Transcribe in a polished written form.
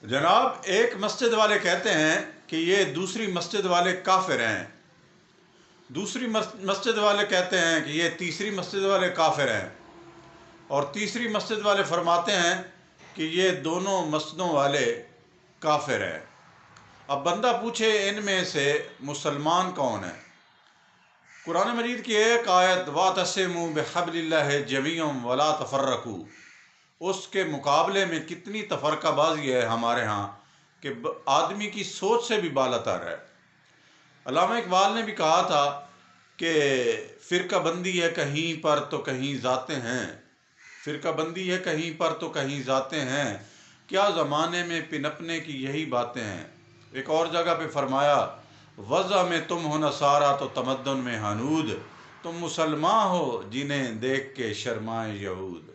जनाब, एक मस्जिद वाले कहते हैं कि ये दूसरी मस्जिद वाले काफिर हैं, दूसरी मस्जिद वाले कहते हैं कि ये तीसरी मस्जिद वाले काफिर हैं, और तीसरी मस्जिद वाले फरमाते हैं कि ये दोनों मस्जिदों वाले काफिर हैं। अब बंदा पूछे इनमें से मुसलमान कौन है? कुरान मजीद की एक आयत वातसिमू बिहब्लिल्लाहि जमीअन वला तफर्रकू, उसके मुकाबले में कितनी तफरकाबाजी है हमारे यहाँ कि आदमी की सोच से भी बालातर है। अल्लामा इकबाल ने भी कहा था कि फ़िरका बंदी है कहीं पर तो कहीं जाते हैं, फ़िरका बंदी है कहीं पर तो कहीं जाते हैं, क्या ज़माने में पिनपने की यही बातें हैं। एक और जगह पे फरमाया, वज़ा में तुम हो नसारा तो तमद्दुन में हनूद, तुम मुसलमान हो जिन्हें देख के शर्माए यहूद।